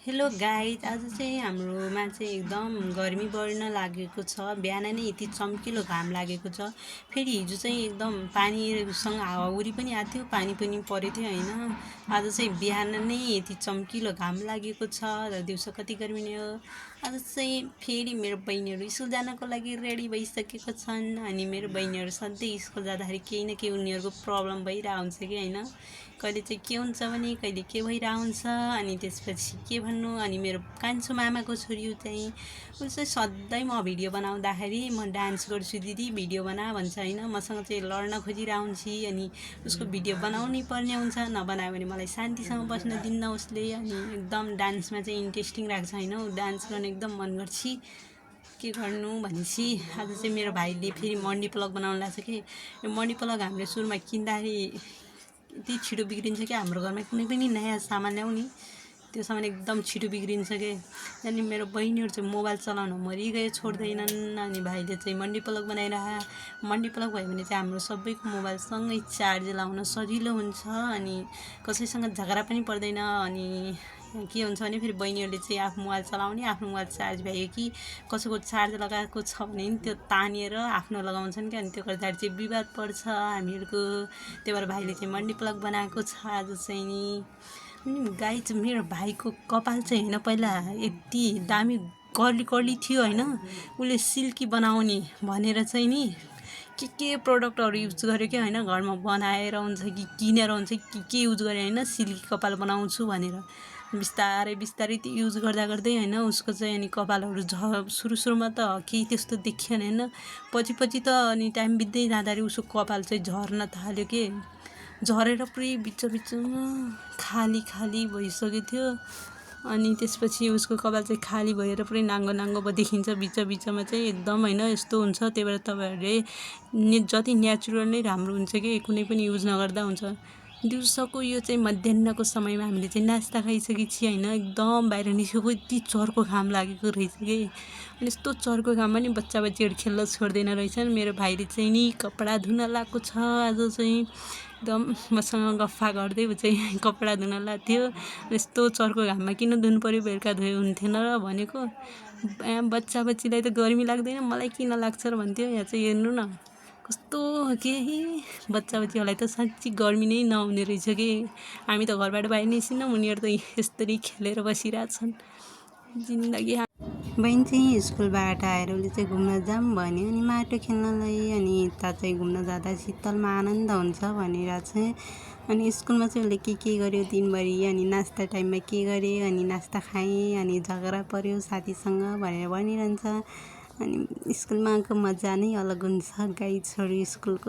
Hello guys, आज चाहिँ हाम्रोमा चाहिँ एकदम गर्मी बढ्न लागेको छ। बिहान नै यति चम्किलो घाम लागेको छ। फेरि हिजो चाहिँ एकदम पानीसँग हावाहुरी पनि आएको थियो, पानी पनि परेको थियो होइन। आज चाहिँ बिहान नै यति चम्किलो घाम लागेको छ र दिउँसो कति गर्मी नै हो। आज चाहिँ फेरि मेरो बहिनीहरू स्कुल जानको लागि रेडी भइसकेको छन्। अनि मेरो बहिनीहरू सधैँ स्कुल जाँदाखेरि केही न केही उनीहरूको प्रब्लम भइरहेको हुन्छ कि होइन। कहिले चाहिँ के हुन्छ भने कहिले के भइरहेको हुन्छ। अनि त्यसपछि के भन्नु, अनि मेरो कान्छो मामाको छोरी चाहिँ ऊ चाहिँ सधैँ म भिडियो बनाउँदाखेरि म डान्स गर्छु दिदी भिडियो बना भन्छ होइन। मसँग चाहिँ लड्न खोजिरहेको हुन्छ। अनि उसको भिडियो बनाउनै पर्ने हुन्छ, नबनायो भने मलाई शान्तिसँग बस्न दिन्न उसले। अनि एकदम डान्समा चाहिँ इन्ट्रेस्टिङ राख्छ होइन, ऊ डान्स गर्न एकदम मन गर्छ। के गर्नु भनेपछि आज चाहिँ मेरो भाइले फेरि मन्डी प्लग बनाउनु लाग्छ कि। यो मन्डी प्लग हामीले सुरुमा किन्दाखेरि यति छिटो बिग्रिन्छ कि हाम्रो घरमा कुनै पनि नयाँ सामान ल्याउने त्यो सामान एकदम छिटो बिग्रिन्छ कि। अनि मेरो बहिनीहरू चाहिँ मोबाइल चलाउन मरिगयो, छोड्दैनन्। अनि भाइले चाहिँ मन्डी प्लग मन्डी प्लग भयो भने चाहिँ हाम्रो सबैको मोबाइलसँगै चार्ज लाउन सजिलो हुन्छ। अनि कसैसँग झगडा पनि पर्दैन। अनि के हुन्छ भने फेरि बहिनीहरूले चाहिँ आफ्नो मोबाइल चलाउने, आफ्नो मोबाइल चार्ज भयो कि कसैको चार्ज लगाएको छ भने नि त्यो तानेर आफ्नो लगाउँछन् क्या। अनि त्यो गर्दाखेरि चाहिँ विवाद पर्छ हामीहरूको। त्यही भएर भाइले चाहिँ मन्डी प्लग बनाएको छ आज चाहिँ नि। अनि गाइज, मेरो भाइको कपाल चाहिँ होइन पहिला यति दामी कर्ली थियो होइन। उसले सिल्की बनाउने भनेर चाहिँ नि के प्रोडक्टहरू युज गर्यो क्या होइन। घरमा बनाएर हुन्छ कि किनेर हुन्छ कि के युज गर्यो होइन, सिल्की कपाल बनाउँछु भनेर। बिस्तारै त्यो युज गर्दै होइन उसको चाहिँ अनि कपालहरू सुरुमा त केही त्यस्तो देखिएन होइन। पछि त अनि टाइम बित्दै जाँदाखेरि उसको कपाल चाहिँ झर्न थाल्यो कि। झरेर पुरै बिचमा खाली भइसकेको थियो। अनि त्यसपछि उसको कपाल चाहिँ खाली भएर पुरै नाङ्गो देखिन्छ बिचमा चाहिँ एकदम होइन यस्तो हुन्छ। त्यही भएर तपाईँहरूले जति नेचुरल नै राम्रो हुन्छ कि कुनै पनि युज नगर्दा हुन्छ। दिउँसोको यो चाहिँ मध्याहको समयमा हामीले चाहिँ नास्ता खाइसकेपछि होइन, एकदम बाहिर निस्केको यति चर्को घाम लागेको रहेछ कि। अनि यस्तो चर्को घाममा नि बच्चाहरू खेल्न छोड्दैन रहेछन्। मेरो भाइले चाहिँ नि कपडा धुन लगाएको छ आज चाहिँ। एकदम मसँग गफ्फा गर्दै ऊ चाहिँ कपडा धुन लगाएको थियो। यस्तो चर्को घाममा किन धुनु पऱ्यो, बेलुका धोए हुन्थेन र भनेको। बच्चीलाई त गर्मी लाग्दैन, मलाई किन लाग्छ र भन्थ्यो। यहाँ चाहिँ हेर्नु न कस्तो केही बच्चीहरूलाई त साँच्ची गर्मी नै नहुने रहेछ कि। हामी त घरबाट बाहिर निस्किनौँ, उनीहरू त यस्तरी खेलेर बसिरहेछन् जिन्दगी। बहिनी चाहिँ स्कुलबाट आएर उसले चाहिँ घुम्न जाऊँ भन्यो अनि माटो खेल्नलाई। अनि यता चाहिँ घुम्न जाँदा शीतलमा आनन्द हुन्छ भनेर चाहिँ। अनि स्कुलमा चाहिँ उसले के गर्यो दिनभरि, अनि नास्ता टाइममा के गरेँ, अनि नास्ता खाएँ, अनि झगडा पऱ्यो साथीसँग भनेर भनिरहन्छ। अनि स्कुलमा आएको मजा नै अलग हुन्छ गाइजहरू। स्कुलको